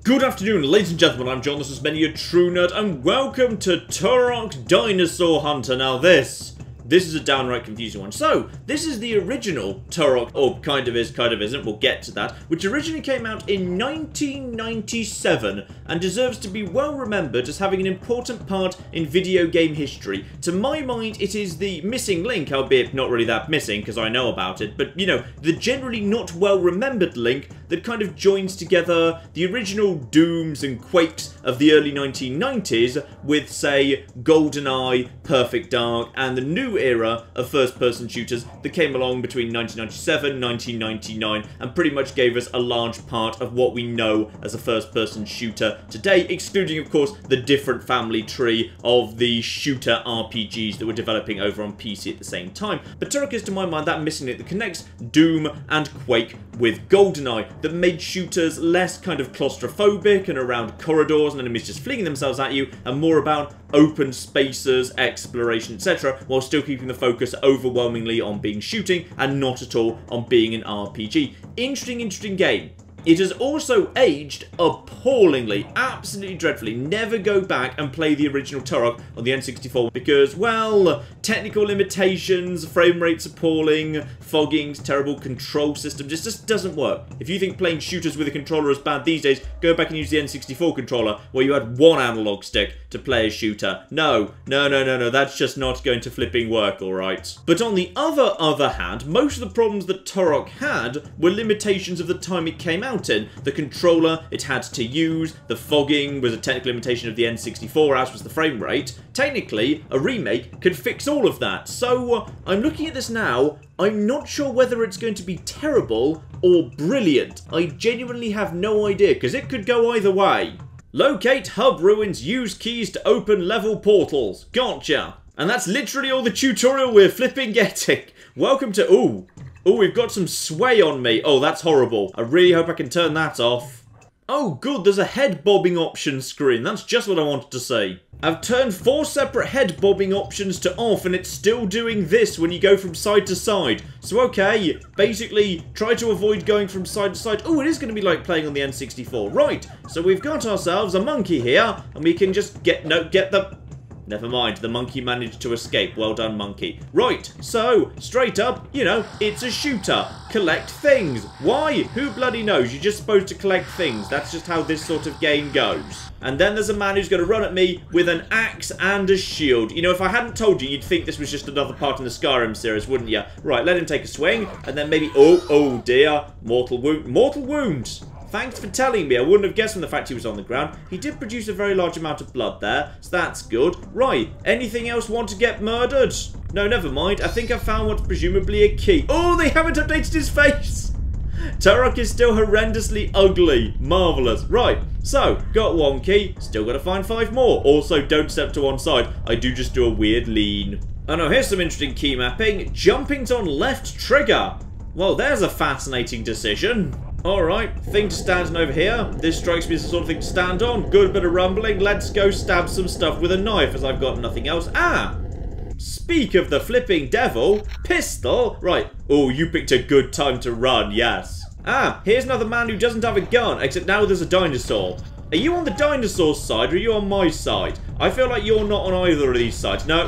Good afternoon, ladies and gentlemen, I'm John, this is Many a True Nerd, and welcome to Turok Dinosaur Hunter. Now this is a downright confusing one. So, this is the original Turok, or kind of is, kind of isn't, we'll get to that, which originally came out in 1997, and deserves to be well remembered as having an important part in video game history. To my mind, it is the missing link, albeit not really that missing, because I know about it, but, you know, the generally not well remembered link that kind of joins together the original Dooms and Quakes of the early 1990s with, say, GoldenEye, Perfect Dark, and the new era of first-person shooters that came along between 1997 and 1999 and pretty much gave us a large part of what we know as a first-person shooter today, excluding, of course, the different family tree of the shooter RPGs that were developing over on PC at the same time. But Turok is, to my mind, that missing link that connects Doom and Quake with GoldenEye, that made shooters less kind of claustrophobic and around corridors and enemies just flinging themselves at you, and more about open spaces, exploration, etc., while still keeping the focus overwhelmingly on being shooting and not at all on being an RPG. Interesting game. It has also aged appallingly, absolutely dreadfully. Never go back and play the original Turok on the N64 because, well, technical limitations, frame rates appalling, foggings, terrible control system, just doesn't work. If you think playing shooters with a controller is bad these days, go back and use the N64 controller where you had one analog stick to play a shooter. No, that's just not going to flipping work, alright? But on the other hand, most of the problems that Turok had were limitations of the time it came out in. The controller it had to use, the fogging was a technical limitation of the N64, as was the frame rate. Technically, a remake could fix all of that. So, I'm looking at this now, I'm not sure whether it's going to be terrible or brilliant. I genuinely have no idea, because it could go either way. Locate hub ruins, use keys to open level portals. Gotcha. And that's literally all the tutorial we're flipping getting. Welcome to... Ooh, we've got some sway on me. Oh, that's horrible. I really hope I can turn that off. Oh, good, there's a head bobbing option screen. That's just what I wanted to say. I've turned 4 separate head bobbing options to off, and it's still doing this when you go from side to side. So, okay, basically, try to avoid going from side to side. Oh, it is going to be like playing on the N64. Right, so we've got ourselves a monkey here, and we can just get the... Never mind, the monkey managed to escape. Well done, monkey. Right, so, straight up, you know, it's a shooter. Collect things. Why? Who bloody knows? You're just supposed to collect things. That's just how this sort of game goes. And then there's a man who's going to run at me with an axe and a shield. You know, if I hadn't told you, you'd think this was just another part in the Skyrim series, wouldn't you? Right, let him take a swing, and then maybe... Oh dear. Mortal wound. Mortal wound! Thanks for telling me. I wouldn't have guessed from the fact he was on the ground. He did produce a very large amount of blood there, so that's good. Right, anything else want to get murdered? No, never mind. I think I found what's presumably a key. Oh, they haven't updated his face! Turok is still horrendously ugly. Marvellous. Right, so, got 1 key. Still got to find 5 more. Also, don't step to one side. I do just do a weird lean. Oh no, here's some interesting key mapping. Jumping's on left trigger. Well, there's a fascinating decision. Alright, thing to stand on over here. This strikes me as the sort of thing to stand on. Good bit of rumbling. Let's go stab some stuff with a knife as I've got nothing else. Ah! Speak of the flipping devil. Pistol. Right. Oh, you picked a good time to run, yes. Ah, here's another man who doesn't have a gun, except now there's a dinosaur. Are you on the dinosaur side or are you on my side? I feel like you're not on either of these sides. No.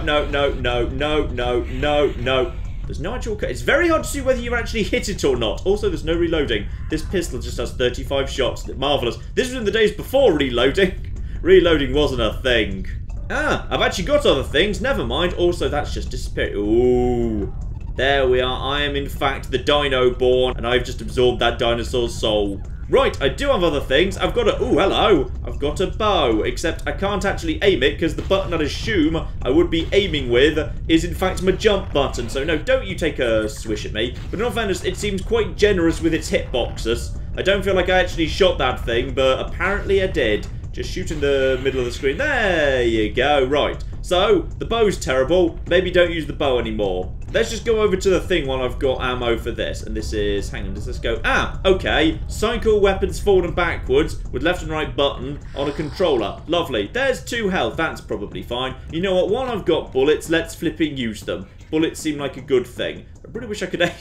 There's no actual... It's very hard to see whether you actually hit it or not. Also, there's no reloading. This pistol just has 35 shots. Marvellous. This was in the days before reloading. Reloading wasn't a thing. Ah, I've actually got other things. Never mind. Also, that's just disappeared. Ooh. There we are. I am, in fact, the dino-born, and I've just absorbed that dinosaur's soul. Right, I do have other things. I've got a... Ooh, hello. I've got a bow, except I can't actually aim it because the button I'd assume I would be aiming with is, in fact, my jump button. So, no, don't you take a swish at me. But in all fairness, it seems quite generous with its hitboxes. I don't feel like I actually shot that thing, but apparently I did. Just shoot in the middle of the screen. There you go. Right. So, the bow's terrible. Maybe don't use the bow anymore. Let's just go over to the thing while I've got ammo for this. And this is... Hang on, does this go... Ah, okay. Cycle weapons forward and backwards with left and right button on a controller. Lovely. There's 2 health. That's probably fine. You know what? While I've got bullets, let's flipping use them. Bullets seem like a good thing. I really wish I could aim...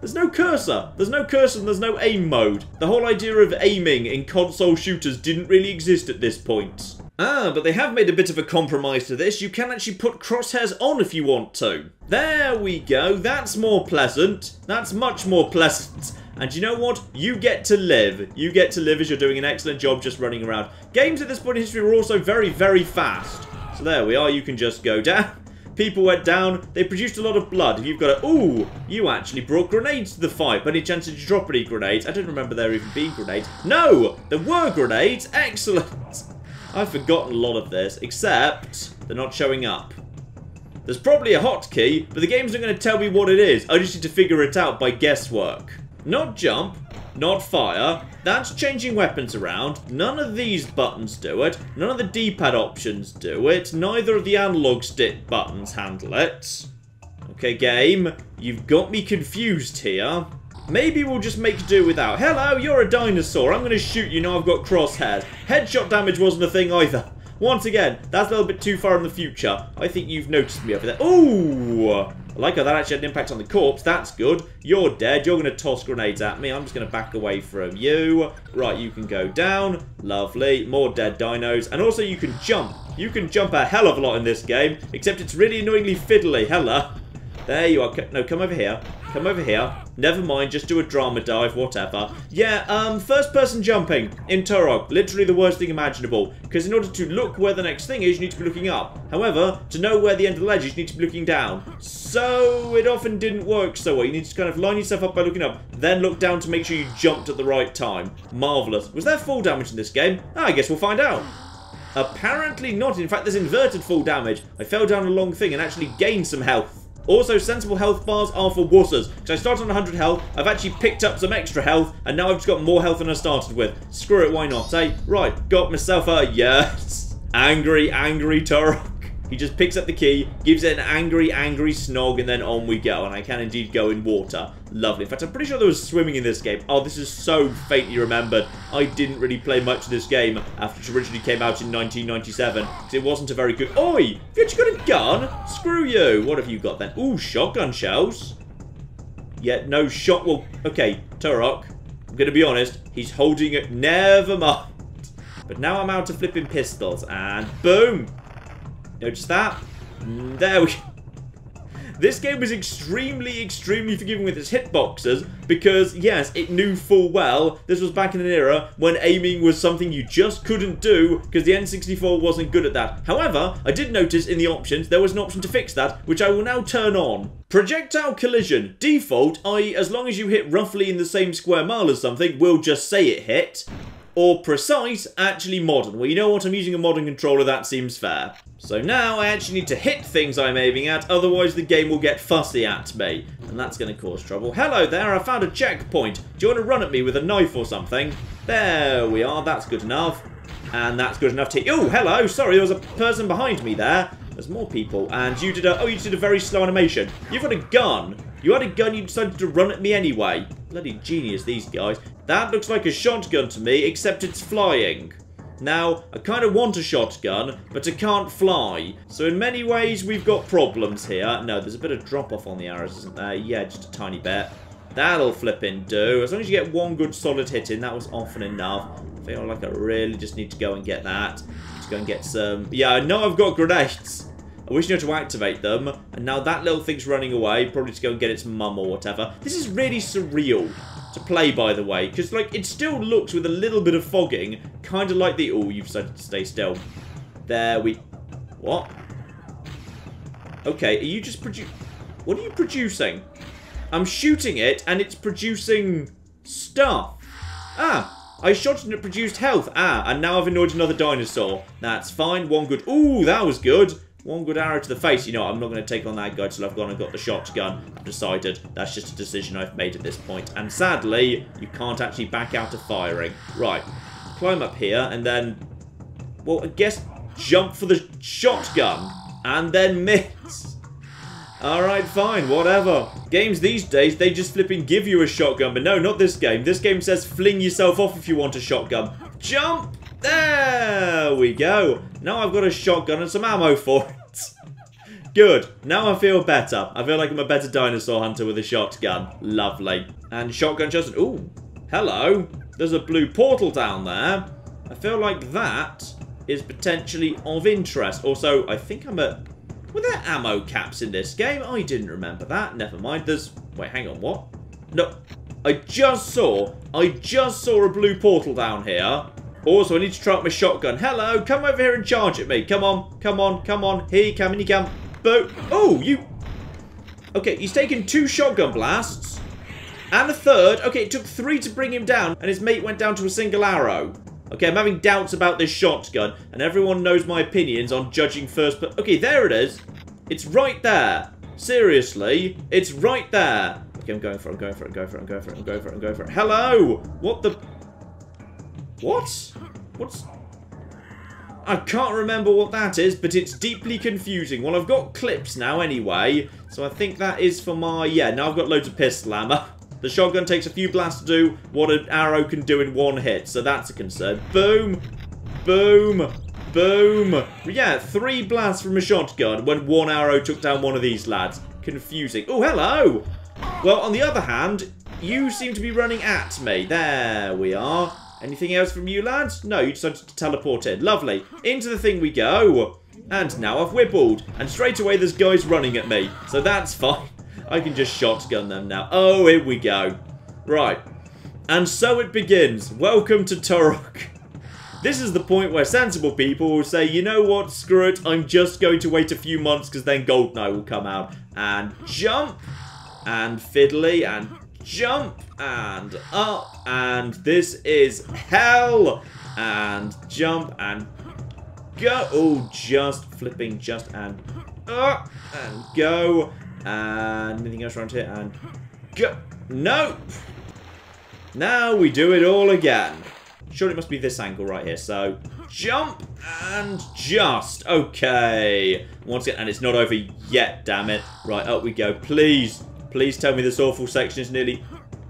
There's no cursor. There's no cursor and there's no aim mode. The whole idea of aiming in console shooters didn't really exist at this point. Ah, but they have made a bit of a compromise to this. You can actually put crosshairs on if you want to. There we go. That's more pleasant. That's much more pleasant. And you know what? You get to live. You get to live as you're doing an excellent job just running around. Games at this point in history were also very, very fast. So there we are. You can just go down. People went down. They produced a lot of blood. If you've got a... Ooh, you actually brought grenades to the fight. By any chance did you drop any grenades? I don't remember there even being grenades. No! There were grenades. Excellent. I've forgotten a lot of this, except they're not showing up. There's probably a hotkey, but the game's not going to tell me what it is. I just need to figure it out by guesswork. Not jump, not fire. That's changing weapons around. None of these buttons do it. None of the D-pad options do it. Neither of the analog stick buttons handle it. Okay, game, you've got me confused here. Maybe we'll just make do without. Hello, you're a dinosaur. I'm going to shoot you now I've got crosshairs. Headshot damage wasn't a thing either. Once again, that's a little bit too far in the future. I think you've noticed me over there. Ooh! I like how that actually had an impact on the corpse. That's good. You're dead. You're going to toss grenades at me. I'm just going to back away from you. Right, you can go down. Lovely. More dead dinos. And also you can jump. You can jump a hell of a lot in this game. Except it's really annoyingly fiddly. Hello. There you are. No, come over here. Come over here. Never mind, just do a drama dive, whatever. Yeah, first person jumping in Turok. Literally the worst thing imaginable. Because in order to look where the next thing is, you need to be looking up. However, to know where the end of the ledge is, you need to be looking down. So, it often didn't work so well. You need to kind of line yourself up by looking up, then look down to make sure you jumped at the right time. Marvellous. Was there fall damage in this game? I guess we'll find out. Apparently not. In fact, there's inverted fall damage. I fell down a long thing and actually gained some health. Also, sensible health bars are for wusses. So I started on 100 health, I've actually picked up some extra health, and now I've just got more health than I started with. Screw it, why not, eh? Right, got myself a yes. Angry, angry Turok. He just picks up the key, gives it an angry, angry snog, and then on we go. And I can indeed go in water. Lovely. In fact, I'm pretty sure there was swimming in this game. Oh, this is so faintly remembered. I didn't really play much of this game after it originally came out in 1997. Because it wasn't a very good... Oi! Have you actually got a gun? Screw you. What have you got then? Ooh, shotgun shells. Yeah, no shot... Well, okay, Turok. I'm going to be honest. He's holding it... Never mind. But now I'm out of flipping pistols. And boom! Notice that? There we go. This game was extremely, extremely forgiving with its hitboxes because, yes, it knew full well this was back in an era when aiming was something you just couldn't do because the N64 wasn't good at that. However, I did notice in the options there was an option to fix that, which I will now turn on. Projectile collision. Default, i.e. as long as you hit roughly in the same square mile as something, we'll just say it hit. Or precise, actually modern. Well, you know what? I'm using a modern controller, that seems fair. So now I actually need to hit things I'm aiming at, otherwise the game will get fussy at me. And that's going to cause trouble. Hello there, I found a checkpoint. Do you want to run at me with a knife or something? There we are, that's good enough. And that's good enough to hit... Oh, hello, sorry, there was a person behind me there. There's more people, and you did a... Oh, you did a very slow animation. You've got a gun. You had a gun, you decided to run at me anyway. Bloody genius, these guys. That looks like a shotgun to me, except it's flying. Now, I kind of want a shotgun, but I can't fly. So in many ways, we've got problems here. No, there's a bit of drop-off on the arrows, isn't there? Yeah, just a tiny bit. That'll flippin' do. As long as you get one good solid hit in, that was often enough. I feel like I really just need to go and get that. Just go and get some... Yeah, I know I've got grenades. I wish you knew how to activate them. And now that little thing's running away, probably to go and get its mum or whatever. This is really surreal to play, by the way, because, like, it still looks with a little bit of fogging, kind of like the... Oh, you've decided to stay still. There we... What? Okay, are you just What are you producing? I'm shooting it, and it's producing stuff. Ah, I shot it and it produced health. Ah, and now I've annoyed another dinosaur. That's fine. One good... Ooh, that was good. One good arrow to the face. You know, I'm not going to take on that guy till I've gone and got the shotgun. I've decided that's just a decision I've made at this point. And sadly, you can't actually back out of firing. Right. Climb up here and then... Well, I guess jump for the shotgun. And then miss. Alright, fine. Whatever. Games these days, they just flipping give you a shotgun. But no, not this game. This game says fling yourself off if you want a shotgun. Jump! There we go. Now I've got a shotgun and some ammo for it. Good. Now I feel better. I feel like I'm a better dinosaur hunter with a shotgun. Lovely. And shotgun just... Ooh. Hello. There's a blue portal down there. I feel like that is potentially of interest. Also, I think I'm a... Were there ammo caps in this game? I didn't remember that. Never mind. There's... Wait, hang on. What? No. I just saw a blue portal down here. Also, I need to try out my shotgun. Hello. Come over here and charge at me. Come on. Come on. Come on. Here you come. And you come. Boo. Oh, you... Okay, he's taken 2 shotgun blasts. And a third. Okay, it took 3 to bring him down. And his mate went down to a single arrow. Okay, I'm having doubts about this shotgun. And everyone knows my opinions on judging first. But okay, there it is. It's right there. Seriously. It's right there. Okay, I'm going for it. I'm going for it. I'm going for it. I'm going for it. I'm going for it. I'm going for it. Hello. What the... What? What's... I can't remember what that is, but it's deeply confusing. Well, I've got clips now anyway. So I think that is for my... Yeah, now I've got loads of pistol ammo. The shotgun takes a few blasts to do what an arrow can do in 1 hit, so that's a concern. Boom! Boom! Boom! Yeah, 3 blasts from a shotgun when 1 arrow took down one of these lads. Confusing. Oh, hello! Well, on the other hand, you seem to be running at me. There we are. Anything else from you, lads? No, you decided to teleport in. Lovely. Into the thing we go. And now I've whippled. And straight away there's guys running at me. So that's fine. I can just shotgun them now. Oh, here we go. Right. And so it begins. Welcome to Turok. This is the point where sensible people will say, you know what, screw it. I'm just going to wait a few months because then Goldeneye will come out. And jump. And fiddly. And jump. And up. And this is hell. And jump. And go. Oh, just flipping. Just and up. And go. And anything else around here? And go. Nope. Now we do it all again. Surely it must be this angle right here. So, jump and just. Okay. Once again, and it's not over yet, damn it. Right, up we go. Please, please tell me this awful section is nearly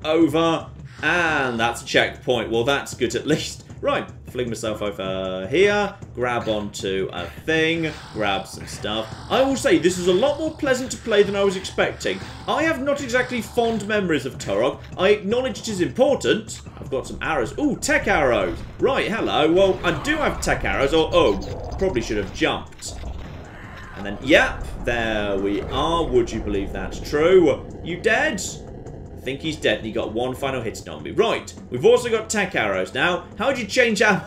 over. And that's a checkpoint. Well, that's good at least. Right, fling myself over here, grab onto a thing, grab some stuff. I will say, this is a lot more pleasant to play than I was expecting. I have not exactly fond memories of Turok. I acknowledge it is important. I've got some arrows. Ooh, tech arrows. Right, hello. Well, I do have tech arrows. Oh, probably should have jumped. And then, yep, there we are. Would you believe that's true? You dead? I think he's dead and he got 1 final hit on me. Right, we've also got tech arrows now. How do you change ammo?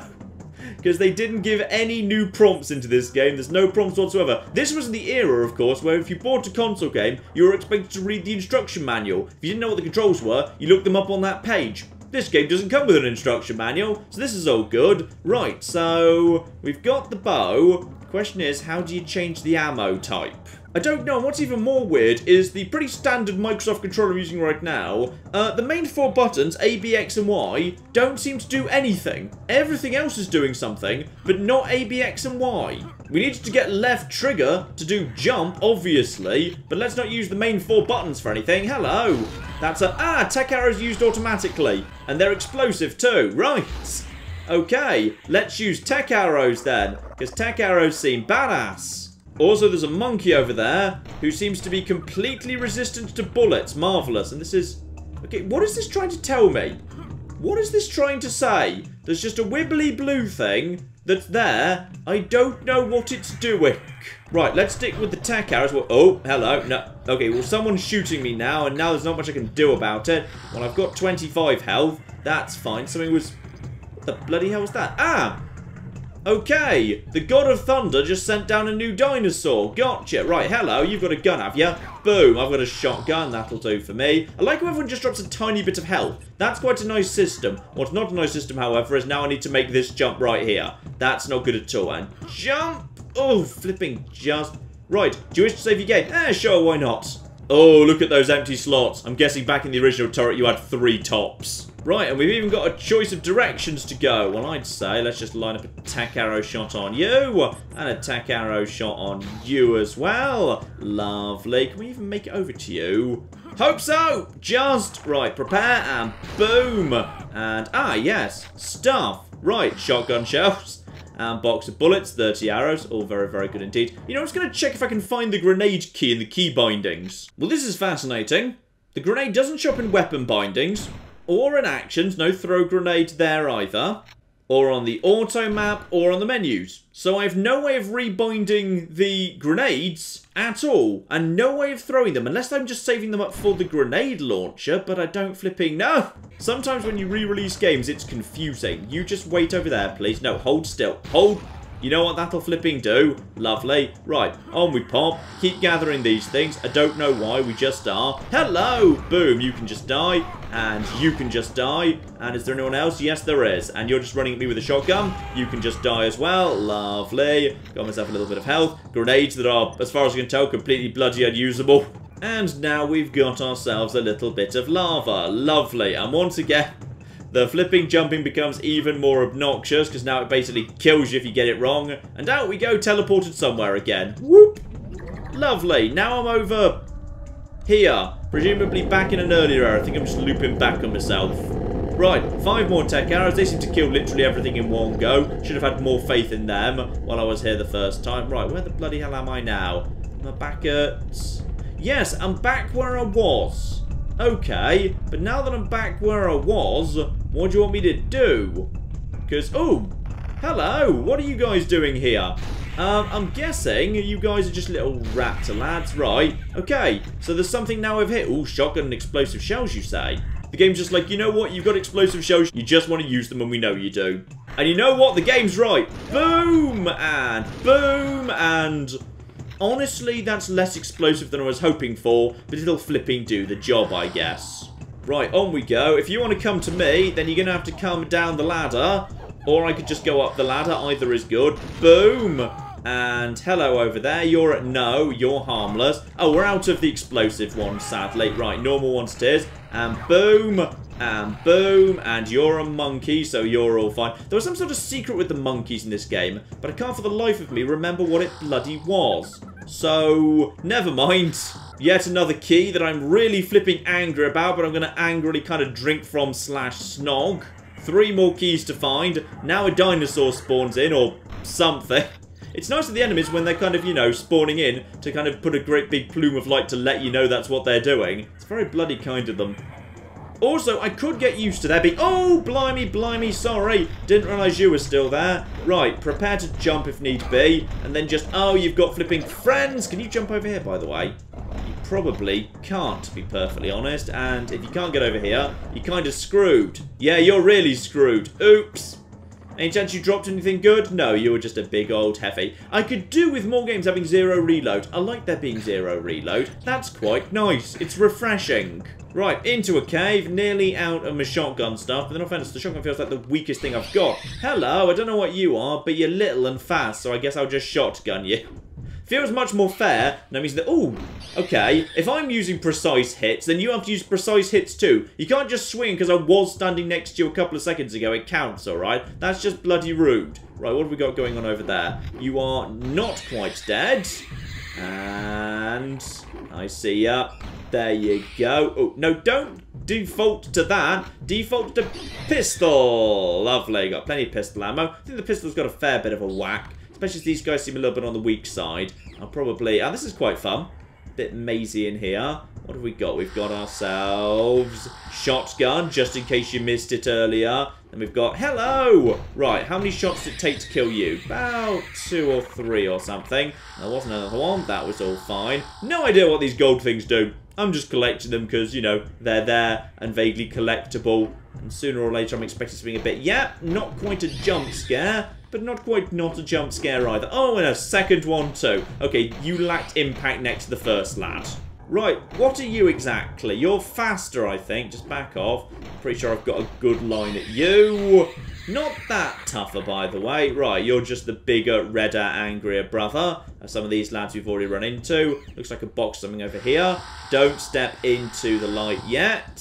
Because they didn't give any new prompts into this game. There's no prompts whatsoever. This was the era, of course, where if you bought a console game, you were expected to read the instruction manual. If you didn't know what the controls were, you looked them up on that page. This game doesn't come with an instruction manual, so this is all good. Right, so we've got the bow. The question is, how do you change the ammo type? I don't know. What's even more weird is the pretty standard Microsoft controller I'm using right now. The main 4 buttons, A, B, X, and Y, don't seem to do anything. Everything else is doing something, but not A, B, X, and Y. We needed to get left trigger to do jump, obviously, but let's not use the main 4 buttons for anything. Hello. That's a... Ah, tech arrows used automatically. And they're explosive too. Right. Okay, let's use tech arrows then, because tech arrows seem badass. Also, there's a monkey over there who seems to be completely resistant to bullets. Marvellous. And this is... Okay, what is this trying to tell me? What is this trying to say? There's just a wibbly blue thing that's there. I don't know what it's doing. Right, let's stick with the tech arrows. Well, oh, hello. No. Okay, well, someone's shooting me now, and now there's not much I can do about it. Well, I've got 25 health. That's fine. Something was... What the bloody hell was that? Ah! Okay, the God of Thunder just sent down a new dinosaur. Gotcha. Right, hello, you've got a gun, have you? Boom, I've got a shotgun. That'll do for me. I like how everyone just drops a tiny bit of health. That's quite a nice system. What's not a nice system, however, is now I need to make this jump right here. That's not good at all. And jump. Oh, flipping just. Right, do you wish to save your game? Sure, why not? Oh, look at those empty slots. I'm guessing back in the original turret you had 3 tops. Right, and we've even got a choice of directions to go. Well, I'd say let's just line up a tack arrow shot on you. And a tack arrow shot on you as well. Lovely. Can we even make it over to you? Hope so! Just, right, prepare and boom. And, yes, stuff. Right, shotgun shells. And box of bullets, 30 arrows, all very, very good indeed. You know, I'm just going to check if I can find the grenade key in the key bindings. Well, this is fascinating. The grenade doesn't show up in weapon bindings, or in actions, no throw grenade there either, or on the auto map, or on the menus. So I have no way of rebinding the grenades at all, and no way of throwing them, unless I'm just saving them up for the grenade launcher, but I don't flipping know. Sometimes when you re-release games, it's confusing. You just wait over there, please. No, hold still. Hold. You know what that'll flipping do? Lovely. Right, on we pop. Keep gathering these things. I don't know why, we just are. Hello! Boom, you can just die. And you can just die. And is there anyone else? Yes, there is. And you're just running at me with a shotgun. You can just die as well. Lovely. Got myself a little bit of health. Grenades that are, as far as I can tell, completely bloody unusable. And now we've got ourselves a little bit of lava. Lovely. And once again, the flipping jumping becomes even more obnoxious because now it basically kills you if you get it wrong. And out we go, teleported somewhere again. Whoop! Lovely. Now I'm over here. Presumably back in an earlier era. I think I'm just looping back on myself. Right, 5 more tech arrows. They seem to kill literally everything in one go. Should have had more faith in them while I was here the first time. Right, where the bloody hell am I now? Am I back at... Yes, I'm back where I was. Okay, but now that I'm back where I was, what do you want me to do? Because, oh, hello, what are you guys doing here? I'm guessing you guys are just little raptor lads, right? Okay, so there's something now I've hit. Oh, shotgun and explosive shells, you say? The game's just like, you know what, you've got explosive shells, you just want to use them and we know you do. And you know what, the game's right. Boom, and boom, and... Honestly, that's less explosive than I was hoping for, but it'll flipping do the job, I guess. Right, on we go. If you want to come to me, then you're going to have to come down the ladder, or I could just go up the ladder. Either is good. Boom! And hello over there. You're at no. You're harmless. Oh, we're out of the explosive ones, sadly. Right, normal ones it is. And boom! And boom, and you're a monkey, so you're all fine. There was some sort of secret with the monkeys in this game, but I can't for the life of me remember what it bloody was. So, never mind. Yet another key that I'm really flipping angry about, but I'm going to angrily kind of drink from / snog. 3 more keys to find. Now a dinosaur spawns in, or something. It's nice of the enemies when they're kind of, you know, spawning in to kind of put a great big plume of light to let you know that's what they're doing. It's very bloody kind of them. Also, I could get used to there being... Oh, blimey, blimey, sorry. Didn't realise you were still there. Right, prepare to jump if need be. And then just... Oh, you've got flipping friends. Can you jump over here, by the way? You probably can't, to be perfectly honest. And if you can't get over here, you're kind of screwed. Yeah, you're really screwed. Oops. Any chance you dropped anything good? No, you were just a big old heavy. I could do with more games having 0 reload. I like there being 0 reload. That's quite nice. It's refreshing. Right, into a cave, nearly out of my shotgun stuff, but in all fairness, the shotgun feels like the weakest thing I've got. Hello, I don't know what you are, but you're little and fast, so I guess I'll just shotgun you. Feels much more fair, and that means that, ooh, okay, if I'm using precise hits, then you have to use precise hits too. You can't just swing because I was standing next to you a couple of seconds ago, it counts, alright? That's just bloody rude. Right, what have we got going on over there? You are not quite dead. And I see ya. There you go. Oh, no, don't default to that. Default to pistol. Lovely. Got plenty of pistol ammo. I think the pistol's got a fair bit of a whack. Especially as these guys seem a little bit on the weak side. I'll probably... Oh, this is quite fun. Bit mazy in here. What have we got? We've got ourselves shotgun, just in case you missed it earlier. And we've got... Hello! Right, how many shots did it take to kill you? About 2 or 3 or something. There wasn't another one. That was all fine. No idea what these gold things do. I'm just collecting them because, you know, they're there and vaguely collectible. And sooner or later I'm expecting something a bit... Yeah, not quite a jump scare. But not quite not a jump scare either. Oh, and a second one too. Okay, you lacked impact next to the first lad. Right, what are you exactly? You're faster, I think. Just back off. Pretty sure I've got a good line at you. Not that tougher, by the way. Right, you're just the bigger, redder, angrier brother of some of these lads we've already run into. Looks like a box something over here. Don't step into the light yet.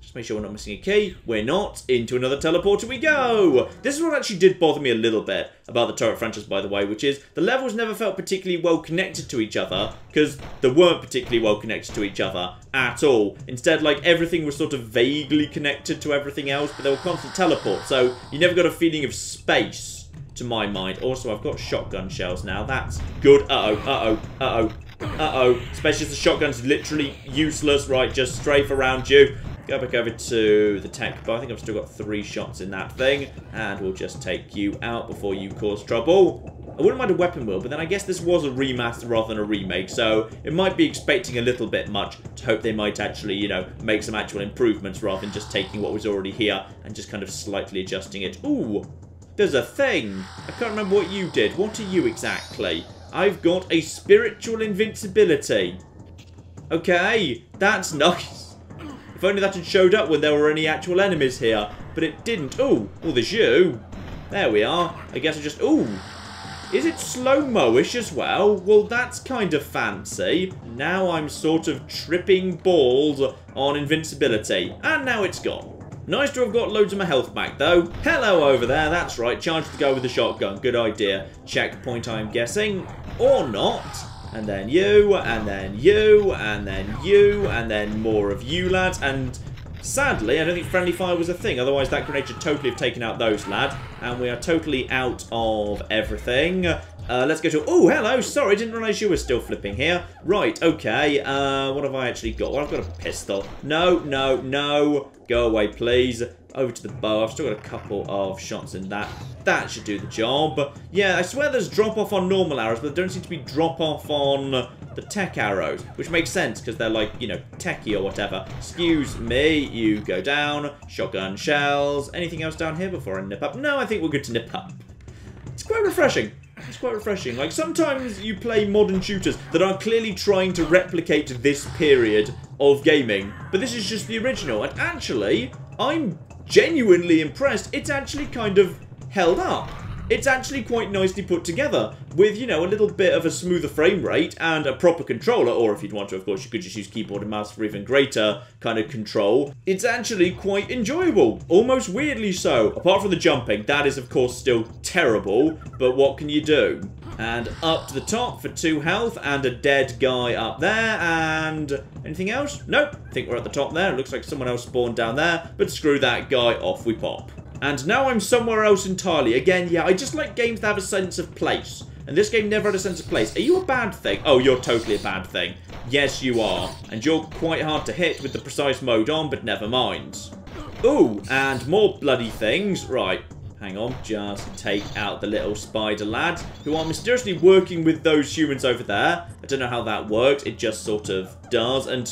Just make sure we're not missing a key. We're not. Into another teleporter we go. This is what actually did bother me a little bit about the Turok franchise, by the way, which is the levels never felt particularly well connected to each other because they weren't particularly well connected to each other at all. Instead, like, everything was sort of vaguely connected to everything else, but there were constant teleports, so you never got a feeling of space. to my mind. Also, I've got shotgun shells now. That's good. Uh-oh, uh-oh, uh-oh, uh-oh. Especially as the shotgun's literally useless. Right, just strafe around you. Go back over to the tech bar. I think I've still got 3 shots in that thing. And we'll just take you out before you cause trouble. I wouldn't mind a weapon wheel, but then I guess this was a remaster rather than a remake, so it might be expecting a little bit much to hope they might actually, you know, make some actual improvements rather than just taking what was already here and just kind of slightly adjusting it. Ooh, there's a thing. I can't remember what you did. What are you exactly? I've got a spiritual invincibility. Okay, that's nice. If only that had showed up when there were any actual enemies here, but it didn't. Ooh, well, there's you. There we are. I guess I just... Ooh. Is it slow-mo-ish as well? Well, that's kind of fancy. Now I'm sort of tripping balls on invincibility. And now it's gone. Nice to have got loads of my health back, though. Hello over there. That's right. Charge to go with the shotgun. Good idea. Checkpoint, I'm guessing. Or not. And then you, and then you, and then you, and then more of you lads. And... sadly, I don't think friendly fire was a thing, otherwise that grenade should totally have taken out those, lad. And we are totally out of everything. Let's go to... Oh, hello, sorry, didn't realise you were still flipping here. Right, okay, what have I actually got? Well, I've got a pistol. No, no, no. Go away, please. Over to the bow. I've still got a couple of shots in that. That should do the job. Yeah, I swear there's drop-off on normal arrows, but there don't seem to be drop-off on... the tech arrows, which makes sense because they're like, you know, techie or whatever. Excuse me, you go down. Shotgun shells. Anything else down here before I nip up? No, I think we're good to nip up. It's quite refreshing. It's quite refreshing. Like, sometimes you play modern shooters that are clearly trying to replicate this period of gaming, but this is just the original, and actually, I'm genuinely impressed. It's actually kind of held up. It's actually quite nicely put together, with, you know, a little bit of a smoother frame rate and a proper controller, or if you'd want to, of course, you could just use keyboard and mouse for even greater kind of control. It's actually quite enjoyable, almost weirdly so. Apart from the jumping, that is, of course, still terrible, but what can you do? And up to the top for 2 health, and a dead guy up there, and... anything else? Nope, I think we're at the top there. It looks like someone else spawned down there, but screw that guy, off we pop. And now I'm somewhere else entirely. Again, yeah, I just like games that have a sense of place. And this game never had a sense of place. Are you a bad thing? Oh, you're totally a bad thing. Yes, you are. And you're quite hard to hit with the precise mode on, but never mind. Ooh, and more bloody things. Right, hang on. Just take out the little spider lads who are mysteriously working with those humans over there. I don't know how that works. It just sort of does. And...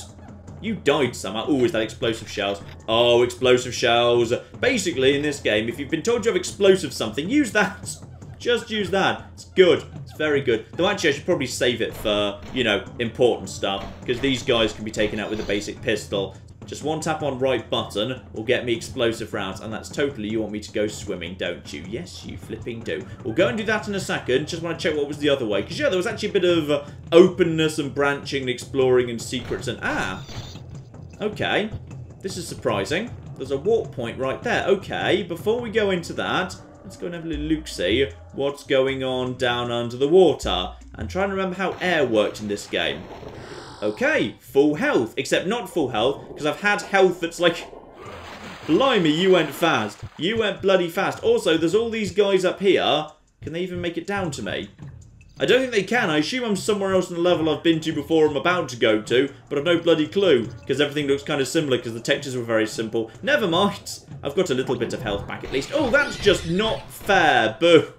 you died somehow. Ooh, is that explosive shells? Oh, explosive shells. Basically, in this game, if you've been told you have explosive something, use that. Just use that. It's good. It's very good. Though actually, I should probably save it for, you know, important stuff. Because these guys can be taken out with a basic pistol. Just one tap on right button will get me explosive rounds. And that's totally, you want me to go swimming, don't you? Yes, you flipping do. We'll go and do that in a second. Just want to check what was the other way. Because, yeah, there was actually a bit of openness and branching and exploring and secrets and... ah! Okay. This is surprising. There's a warp point right there. Okay, before we go into that, let's go and have a little look-see what's going on down under the water. And try and remember how air worked in this game. Okay, full health. Except not full health, because I've had health that's like... blimey, you went fast. You went bloody fast. Also, there's all these guys up here. Can they even make it down to me? I don't think they can. I assume I'm somewhere else in the level I've been to before I'm about to go to, but I've no bloody clue, because everything looks kind of similar, because the textures were very simple. Never mind. I've got a little bit of health back at least. Oh, that's just not fair. Boo.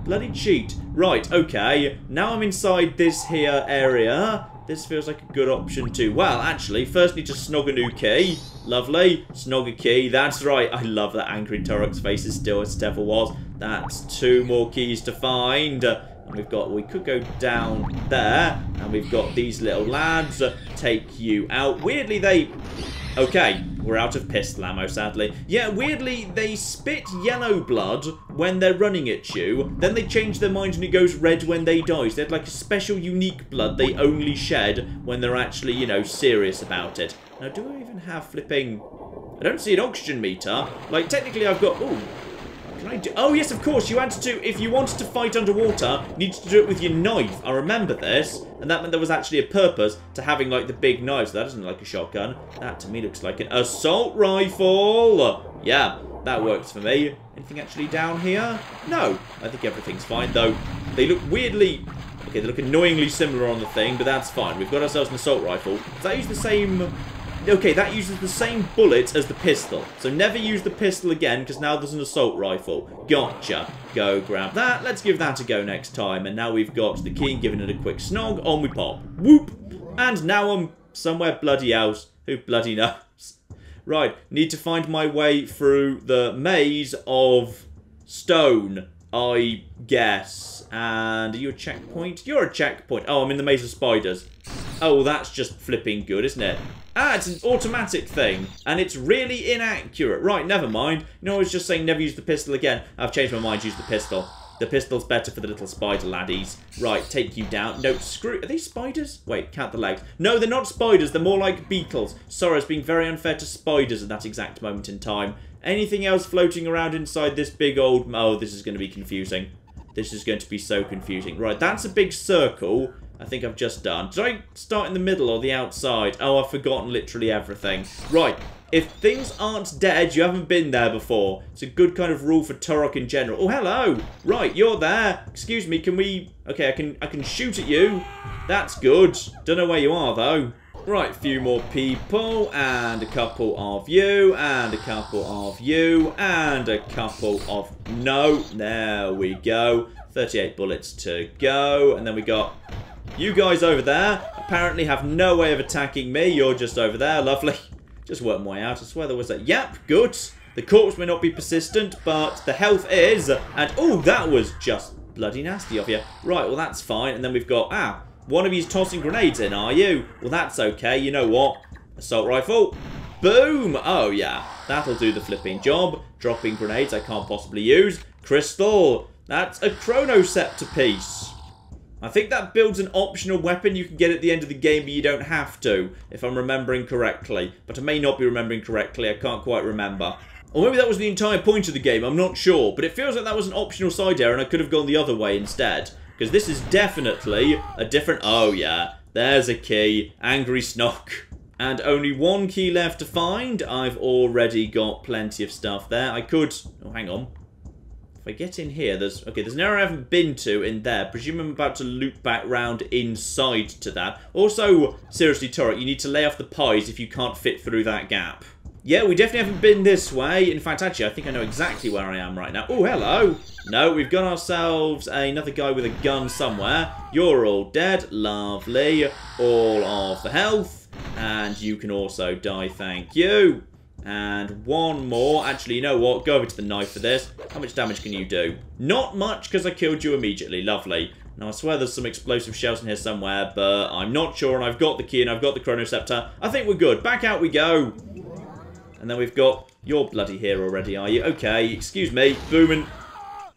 Bloody cheat. Right, okay. Now I'm inside this here area. This feels like a good option too. Well, actually, first need to snog a new key. Lovely. Snog a key. That's right. I love that angry Turok's face is still as it ever was. That's 2 more keys to find. And we've got, we could go down there. And we've got these little lads. Take you out. Weirdly, they... okay, we're out of pistol ammo, sadly. Yeah, weirdly, they spit yellow blood when they're running at you. Then they change their mind and it goes red when they die. So they have like a special, unique blood they only shed when they're actually, you know, serious about it. Now, do I even have flipping... I don't see an oxygen meter. Like, technically I've got... ooh. Can I do... oh, yes, of course, you had to... if you wanted to fight underwater, you needed to do it with your knife. I remember this. And that meant there was actually a purpose to having, like, the big knives. That doesn't look like a shotgun. That, to me, looks like an assault rifle. Yeah. That works for me. Anything actually down here? No. I think everything's fine, though. They look weirdly... Okay, they look annoyingly similar on the thing, but that's fine. We've got ourselves an assault rifle. Does that use the same... Okay, that uses the same bullet as the pistol. So never use the pistol again, because now there's an assault rifle. Gotcha. Go grab that. Let's give that a go next time. And now we've got the key, giving it a quick snog. On we pop. Whoop. And now I'm somewhere bloody else. Who bloody knows? Right, need to find my way through the maze of stone, I guess. And are you a checkpoint? You're a checkpoint. Oh, I'm in the maze of spiders. Oh, well, that's just flipping good, isn't it? Ah, it's an automatic thing, and it's really inaccurate. Right, never mind. You know, I was just saying never use the pistol again. I've changed my mind, use the pistol. The pistol's better for the little spider laddies. Right, take you down. No, screw... Are they spiders? Wait, count the legs. No, they're not spiders. They're more like beetles. Sorry, it's being very unfair to spiders at that exact moment in time. Anything else floating around inside this big old... Oh, this is going to be confusing. This is going to be so confusing. Right, that's a big circle. I think I've just done. Did I start in the middle or the outside? Oh, I've forgotten literally everything. Right. If things aren't dead, you haven't been there before. It's a good kind of rule for Turok in general. Oh, hello. Right, you're there. Excuse me, can we... Okay, I can shoot at you. That's good. Don't know where you are, though. Right, a few more people, and a couple of you, and a couple of you, and a couple of... No, there we go. 38 bullets to go, and then we got... You guys over there apparently have no way of attacking me. You're just over there. Lovely. Just worked my way out. I swear there was a... Yep, good. The corpse may not be persistent, but the health is. And, oh, that was just bloody nasty of you. Right, well, that's fine. And then we've got... Ah, one of you's tossing grenades in, are you? Well, that's okay. You know what? Assault rifle. Boom. Oh, yeah. That'll do the flipping job. Dropping grenades I can't possibly use. Crystal. That's a chronoceptor piece. I think that builds an optional weapon you can get at the end of the game, but you don't have to, if I'm remembering correctly. But I may not be remembering correctly, I can't quite remember. Or maybe that was the entire point of the game, I'm not sure. But it feels like that was an optional side area and I could have gone the other way instead. Because this is definitely a different... Oh yeah, there's a key. Angry Snock. And only one key left to find. I've already got plenty of stuff there. I could... Oh, hang on. If I get in here, there's... Okay, there's an area I haven't been to in there. Presume I'm about to loop back round inside to that. Also, seriously, Turok, you need to lay off the pies if you can't fit through that gap. Yeah, we definitely haven't been this way. In fact, actually, I think I know exactly where I am right now. Oh, hello. No, we've got ourselves another guy with a gun somewhere. You're all dead. Lovely. All of the health. And you can also die, thank you. And one more. Actually, you know what? Go over to the knife for this. How much damage can you do? Not much, because I killed you immediately. Lovely. Now, I swear there's some explosive shells in here somewhere, but I'm not sure, and I've got the key, and I've got the chronoceptor. I think we're good. Back out we go. And then we've got... You're bloody here already, are you? Okay, excuse me. Booming.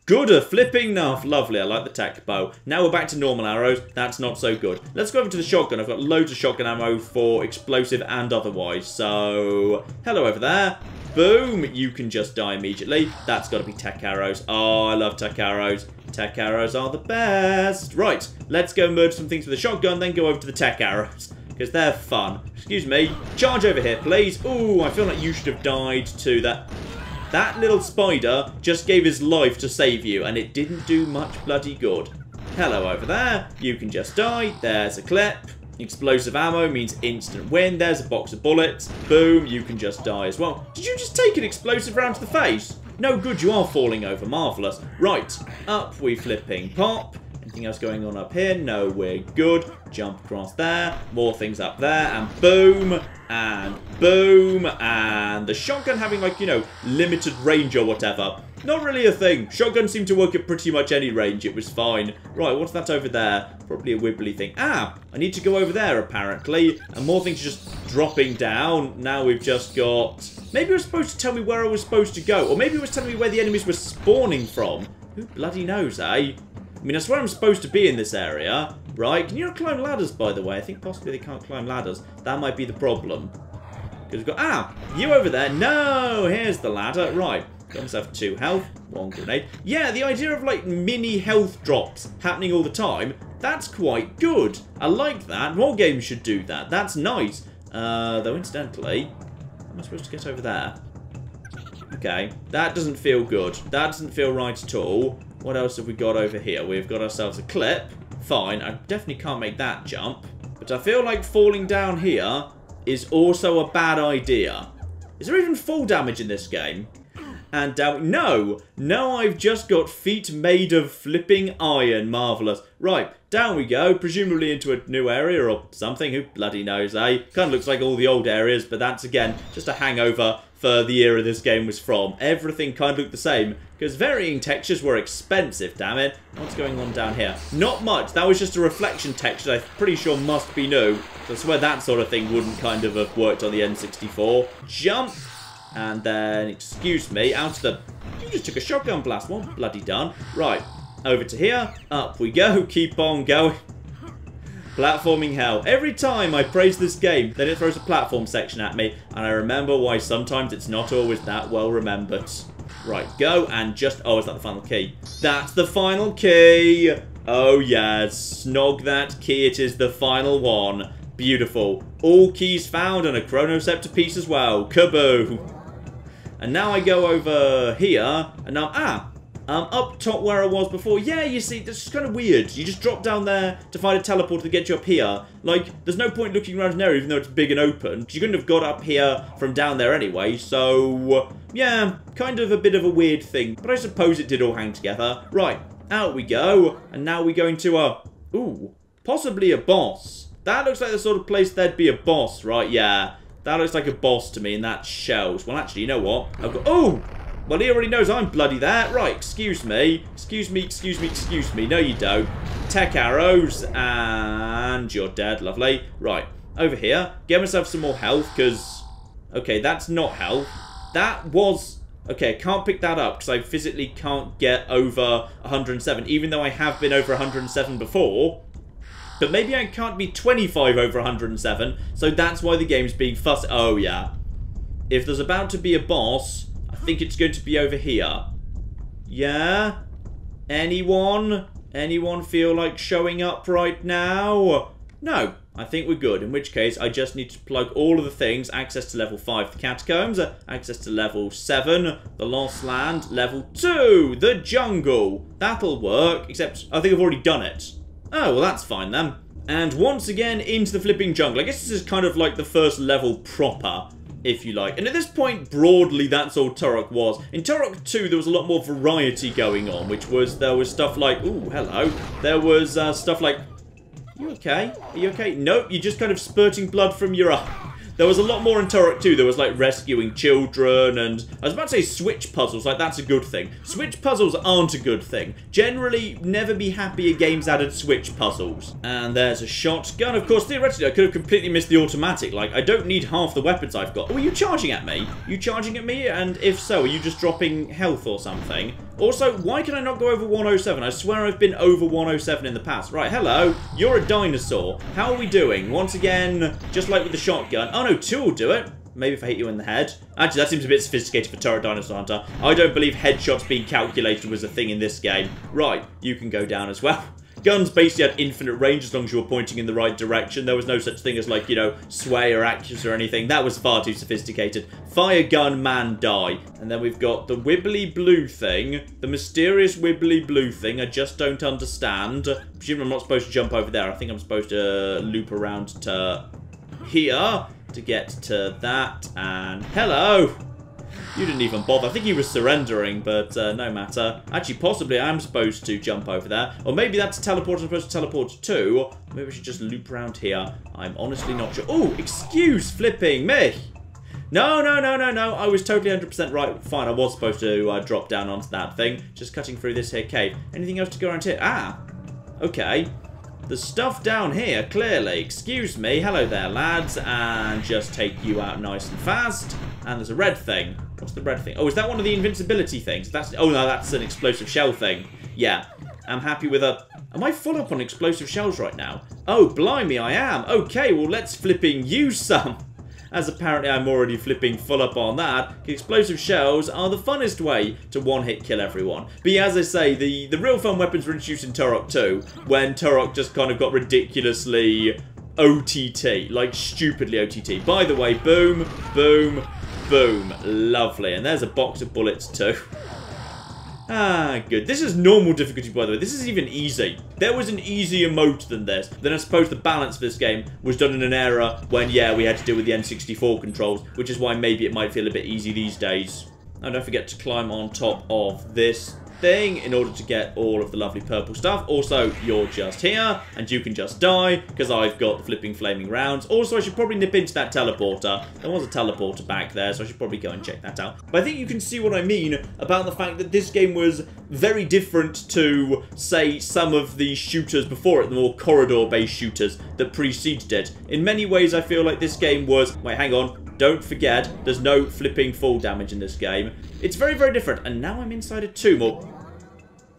Good flipping enough. Lovely, I like the tech bow. Now we're back to normal arrows. That's not so good. Let's go over to the shotgun. I've got loads of shotgun ammo for explosive and otherwise. So, hello over there. Boom. You can just die immediately. That's got to be tech arrows. Oh, I love tech arrows. Tech arrows are the best. Right, let's go merge some things with the shotgun, then go over to the tech arrows. Because they're fun. Excuse me. Charge over here, please. Ooh, I feel like you should have died to that... That little spider just gave his life to save you, and it didn't do much bloody good. Hello over there. You can just die. There's a clip. Explosive ammo means instant win. There's a box of bullets. Boom. You can just die as well. Did you just take an explosive round to the face? No good. You are falling over. Marvellous. Right. Up we flipping pop. Anything else going on up here? No, we're good. Jump across there. More things up there. And boom. And boom. And the shotgun having, like, you know, limited range or whatever. Not really a thing. Shotguns seem to work at pretty much any range. It was fine. Right, what's that over there? Probably a wibbly thing. Ah, I need to go over there, apparently. And more things just dropping down. Now we've just got... Maybe it was supposed to tell me where I was supposed to go. Or maybe it was telling me where the enemies were spawning from. Who bloody knows, eh? I mean, I swear I'm supposed to be in this area, right? Can you not climb ladders, by the way? I think possibly they can't climb ladders. That might be the problem. Because we've got... Ah! You over there. No! Here's the ladder. Right. Got myself 2 health. 1 grenade. Yeah, the idea of, like, mini health drops happening all the time, that's quite good. I like that. More games should do that. That's nice. Though, incidentally... How am I supposed to get over there? Okay, that doesn't feel good. That doesn't feel right at all. What else have we got over here? We've got ourselves a clip. Fine, I definitely can't make that jump. But I feel like falling down here is also a bad idea. Is there even fall damage in this game? And down... No! No, I've just got feet made of flipping iron. Marvellous. Right, down we go. Presumably into a new area or something. Who bloody knows, eh? Kind of looks like all the old areas, but that's, again, just a hangover for the era this game was from. Everything kind of looked the same, because varying textures were expensive, damn it. What's going on down here? Not much. That was just a reflection texture I'm pretty sure must be new. So I swear that sort of thing wouldn't kind of have worked on the N64. Jump! And then, excuse me, out of the... You just took a shotgun blast. Well, bloody done. Right, over to here. Up we go. Keep on going. Platforming hell. Every time I praise this game, then it throws a platform section at me. And I remember why sometimes it's not always that well remembered. Right, go and just... Oh, is that the final key? That's the final key! Oh, yes. Snog that key. It is the final one. Beautiful. All keys found and a chronoceptor piece as well. Kaboom! And now I go over here, and now, up top where I was before. Yeah, you see, this is kind of weird. You just drop down there to find a teleporter to get you up here. Like, there's no point looking around an area even though it's big and open. You couldn't have got up here from down there anyway, so, yeah, kind of a bit of a weird thing. But I suppose it did all hang together. Right, out we go, and now we're going to, possibly a boss. That looks like the sort of place there'd be a boss, right? Yeah. That looks like a boss to me, and that's shells. Well, actually, you know what? I've got... Oh! Well, he already knows I'm bloody there. Right, excuse me. Excuse me, excuse me, excuse me. No, you don't. Tech arrows, and you're dead. Lovely. Right, over here. Get myself some more health, because... Okay, that's not health. That was... Okay, I can't pick that up, because I physically can't get over 107, even though I have been over 107 before. But maybe I can't be 25 over 107, so that's why the game's being fussy. Oh, yeah. If there's about to be a boss, I think it's going to be over here. Yeah? Anyone? Anyone feel like showing up right now? No, I think we're good. In which case, I just need to plug all of the things. Access to level 5, the catacombs. Access to level 7, the Lost Land. Level 2, the jungle. That'll work, except I think I've already done it. Oh, well, that's fine then. And once again, into the flipping jungle. I guess this is kind of like the first level proper, if you like. And at this point, broadly, that's all Turok was. In Turok 2, there was a lot more variety going on, which was, there was stuff like, ooh, hello. There was stuff like, you okay? Are you okay? Nope, you're just kind of spurting blood from your eye. There was a lot more in Turok 2. There was, like, rescuing children and... I was about to say switch puzzles. Like, that's a good thing. Switch puzzles aren't a good thing. Generally, never be happy a game's added switch puzzles. And there's a shotgun. Of course, theoretically, I could have completely missed the automatic. Like, I don't need half the weapons I've got. Oh, are you charging at me? You charging at me? And if so, are you just dropping health or something? Also, why can I not go over 107? I swear I've been over 107 in the past. Right, hello. You're a dinosaur. How are we doing? Once again, just like with the shotgun. Oh, no, 2 will do it. Maybe if I hit you in the head. Actually, that seems a bit sophisticated for Turok Dinosaur Hunter. I don't believe headshots being calculated was a thing in this game. Right, you can go down as well. Guns basically had infinite range as long as you were pointing in the right direction. There was no such thing as, like, you know, sway or accuracy or anything. That was far too sophisticated. Fire gun, man, die. And then we've got the wibbly blue thing. The mysterious wibbly blue thing. I just don't understand. Presumably I'm not supposed to jump over there. I think I'm supposed to loop around to here to get to that. And hello! You didn't even bother. I think he was surrendering, but no matter. Actually, possibly I am supposed to jump over there. Or maybe that's a teleport I'm supposed to teleport to. Or maybe I should just loop around here. I'm honestly not sure. Oh, excuse flipping me. No, no, no, no, no. I was totally 100% right. Fine, I was supposed to drop down onto that thing. Just cutting through this here cave. Anything else to go around here? Ah, okay. There's stuff down here, clearly. Excuse me. Hello there, lads. And just take you out nice and fast. And there's a red thing. What's the red thing? Oh, is that one of the invincibility things? Oh, no, that's an explosive shell thing. Yeah. I'm happy with a... Am I full up on explosive shells right now? Oh, blimey, I am. Okay, well, let's flipping use some. As apparently I'm already flipping full up on that. Explosive shells are the funnest way to one-hit kill everyone. But yeah, as I say, the real fun weapons were introduced in Turok 2, when Turok just kind of got ridiculously OTT, like stupidly OTT. By the way, boom, boom, Boom. Lovely. And there's a box of bullets too. Ah, good. This is normal difficulty, by the way. This is even easy. There was an easier mode than this. Then I suppose the balance of this game was done in an era when, yeah, we had to deal with the N64 controls, which is why maybe it might feel a bit easy these days. And don't forget to climb on top of this thing in order to get all of the lovely purple stuff. Also, you're just here, and you can just die, because I've got the flipping flaming rounds. Also, I should probably nip into that teleporter. There was a teleporter back there, so I should probably go and check that out. But I think you can see what I mean about the fact that this game was very different to, say, some of the shooters before it, the more corridor-based shooters that preceded it. In many ways, I feel like this game was... Wait, hang on. Don't forget, there's no flipping fall damage in this game. It's very, very different. And now I'm inside a tomb.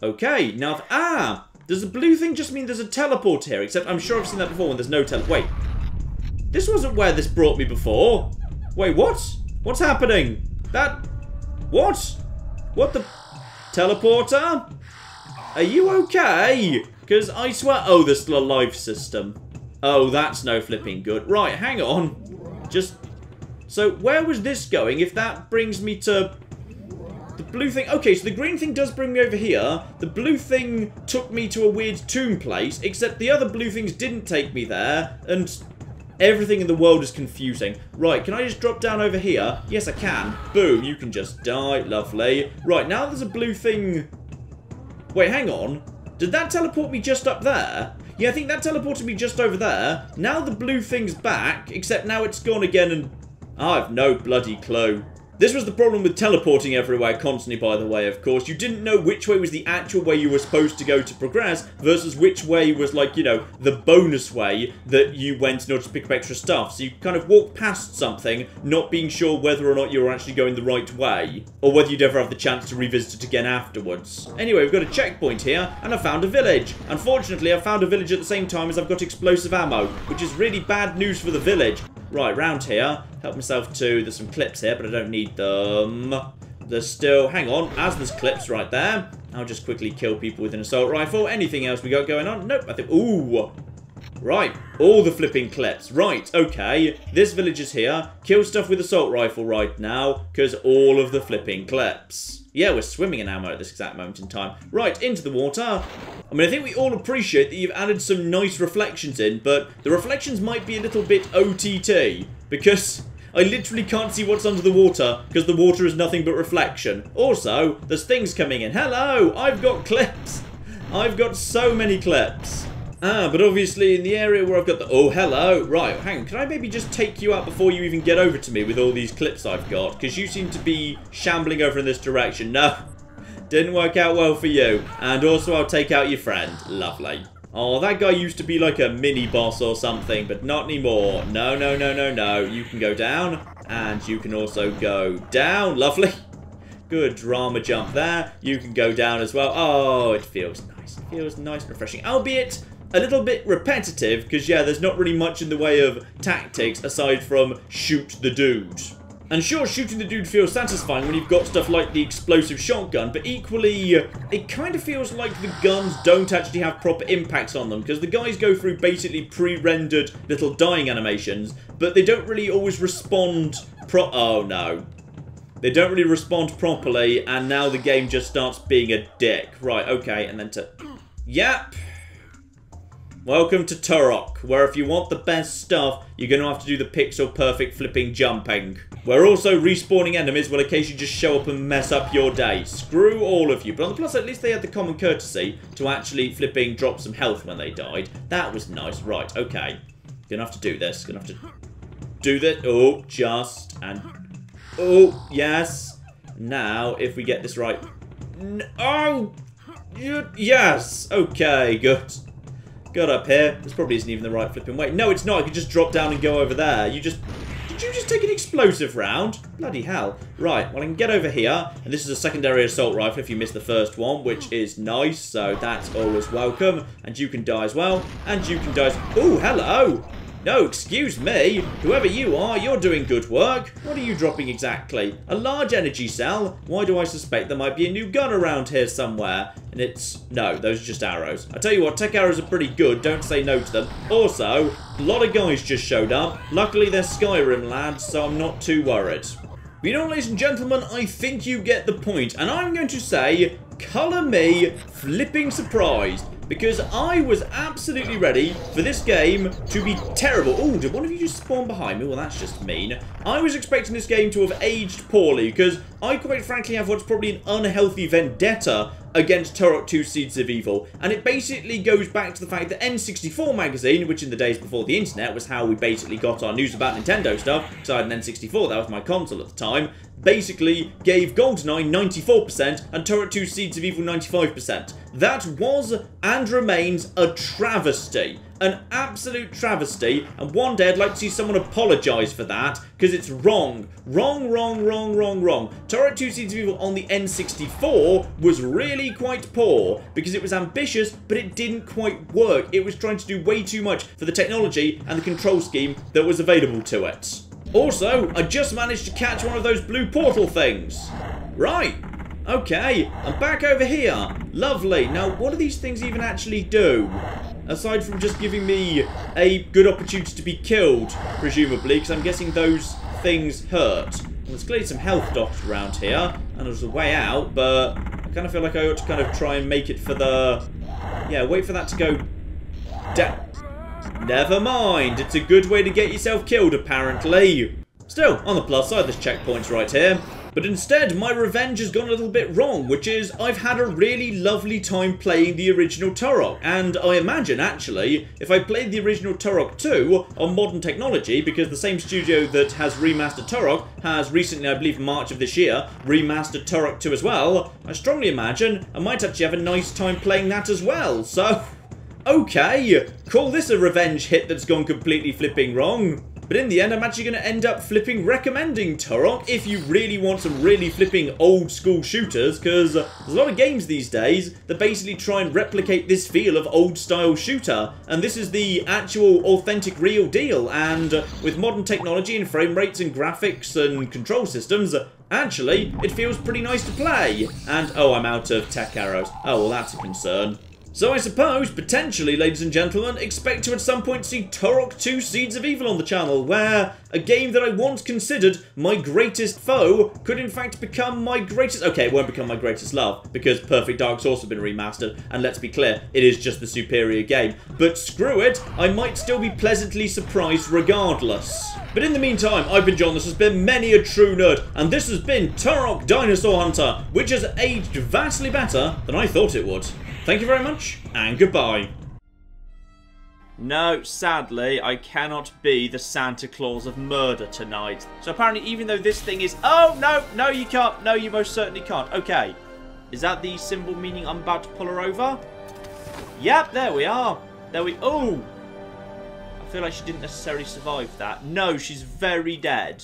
Okay, now... does the blue thing just mean there's a teleport here? Except I'm sure I've seen that before when there's no Wait. This wasn't where this brought me before. Wait, what? What's happening? What? What the... Teleporter? Are you okay? Because I swear... Oh, there's still a life system. Oh, that's no flipping good. Right, hang on. So, where was this going? If that brings me to... The blue thing... Okay, so the green thing does bring me over here. The blue thing took me to a weird tomb place, except the other blue things didn't take me there, and everything in the world is confusing. Right, can I just drop down over here? Yes, I can. Boom, you can just die. Lovely. Right, now there's a blue thing... Wait, hang on. Did that teleport me just up there? Yeah, I think that teleported me just over there. Now the blue thing's back, except now it's gone again and... I've no bloody clue. This was the problem with teleporting everywhere constantly, by the way, of course. You didn't know which way was the actual way you were supposed to go to progress versus which way was, like, you know, the bonus way that you went in order to pick up extra stuff. So you kind of walked past something, not being sure whether or not you were actually going the right way, or whether you'd ever have the chance to revisit it again afterwards. Anyway, we've got a checkpoint here, and I found a village. Unfortunately, I found a village at the same time as I've got explosive ammo, which is really bad news for the village. Right, round here. Help myself to... There's some clips here, but I don't need them. There's still... Hang on. As there's clips right there, I'll just quickly kill people with an assault rifle. Anything else we got going on? Nope. I think... Ooh. Right. All the flipping clips. Right. Okay. This village is here. Kill stuff with assault rifle right now, because all of the flipping clips. Yeah, we're swimming in ammo at this exact moment in time. Right, into the water. I mean, I think we all appreciate that you've added some nice reflections in, but the reflections might be a little bit OTT, because I literally can't see what's under the water, because the water is nothing but reflection. Also, there's things coming in. Hello, I've got clips. I've got so many clips. But obviously in the area where I've got the... Oh, hello. Right, hang on. Can I maybe just take you out before you even get over to me with all these clips I've got? Because you seem to be shambling over in this direction. No, didn't work out well for you. And also I'll take out your friend. Lovely. Oh, that guy used to be like a mini-boss or something, but not anymore. No, no, no, no, no. You can go down, and you can also go down. Lovely. Good drama jump there. You can go down as well. Oh, it feels nice. It feels nice and refreshing. Albeit... a little bit repetitive, because, yeah, there's not really much in the way of tactics aside from shoot the dude. And sure, shooting the dude feels satisfying when you've got stuff like the explosive shotgun, but equally, it kind of feels like the guns don't actually have proper impacts on them, because the guys go through basically pre-rendered little dying animations, but they don't really always respond oh, no. They don't really respond properly, and now the game just starts being a dick. Right, okay, and then to... Yep. Welcome to Turok, where if you want the best stuff, you're going to have to do the pixel-perfect flipping jumping. Where also respawning enemies will occasionally just show up and mess up your day. Screw all of you. But on the plus, at least they had the common courtesy to actually flipping drop some health when they died. That was nice. Right, okay. Gonna have to do this. Gonna have to do this. Oh, just, and... Oh, yes. Now, if we get this right... Oh! Yes! Okay, good. Got up here. This probably isn't even the right flipping way. No, it's not. I could just drop down and go over there. Did you just take an explosive round? Bloody hell. Right, well, I can get over here. And this is a secondary assault rifle if you missed the first one, which is nice. So that's always welcome. And you can die as well. And you can die as... Ooh, hello. No, excuse me. Whoever you are, you're doing good work. What are you dropping exactly? A large energy cell? Why do I suspect there might be a new gun around here somewhere? And it's... No, those are just arrows. I tell you what, tech arrows are pretty good. Don't say no to them. Also, a lot of guys just showed up. Luckily, they're Skyrim lads, so I'm not too worried. But you know, ladies and gentlemen, I think you get the point. And I'm going to say, colour me flipping surprised. Because I was absolutely ready for this game to be terrible. Oh, did one of you just spawn behind me? Well, that's just mean. I was expecting this game to have aged poorly, because I quite frankly have what's probably an unhealthy vendetta against Turok 2 Seeds of Evil. And it basically goes back to the fact that N64 magazine, which in the days before the internet was how we basically got our news about Nintendo stuff, because I had an N64, that was my console at the time, basically gave GoldenEye 94% and Turok 2 Seeds of Evil 95%. That was and remains a travesty. An absolute travesty, and one day I'd like to see someone apologise for that, because it's wrong. Wrong, wrong, wrong, wrong, wrong. Turok 2 Seeds of Evil on the N64 was really quite poor, because it was ambitious, but it didn't quite work. It was trying to do way too much for the technology and the control scheme that was available to it. Also, I just managed to catch one of those blue portal things. Right. Okay, I'm back over here. Lovely. Now, what do these things even actually do? Aside from just giving me a good opportunity to be killed, presumably, because I'm guessing those things hurt. Well, there's clearly some health dots around here, and there's a way out, but I kind of feel like I ought to kind of try and make it for the... Yeah, wait for that to go down. Never mind, it's a good way to get yourself killed, apparently. Still, on the plus side, there's checkpoints right here. But instead, my revenge has gone a little bit wrong, which is I've had a really lovely time playing the original Turok. And I imagine, actually, if I played the original Turok 2 on modern technology, because the same studio that has remastered Turok has recently, I believe March of this year, remastered Turok 2 as well, I strongly imagine I might actually have a nice time playing that as well. So, okay, call this a revenge hit that's gone completely flipping wrong. But in the end, I'm actually going to end up flipping recommending Turok if you really want some really flipping old school shooters, because there's a lot of games these days that basically try and replicate this feel of old style shooter, and this is the actual authentic real deal. And with modern technology and frame rates and graphics and control systems, actually it feels pretty nice to play. And oh, I'm out of tech arrows. Oh, well, that's a concern. So I suppose, potentially, ladies and gentlemen, expect to at some point see Turok 2 Seeds of Evil on the channel, where a game that I once considered my greatest foe could in fact become my greatest... Okay, it won't become my greatest love, because Perfect Dark's also been remastered, and let's be clear, it is just the superior game. But screw it, I might still be pleasantly surprised regardless. But in the meantime, I've been John, this has been Many a True Nerd, and this has been Turok Dinosaur Hunter, which has aged vastly better than I thought it would. Thank you very much, and goodbye. No, sadly, I cannot be the Santa Claus of murder tonight. So apparently, even though this thing is... Oh, no, no, you can't. No, you most certainly can't. Okay. Is that the symbol meaning I'm about to pull her over? Yep, there we are. There we... Oh! I feel like she didn't necessarily survive that. No, she's very dead.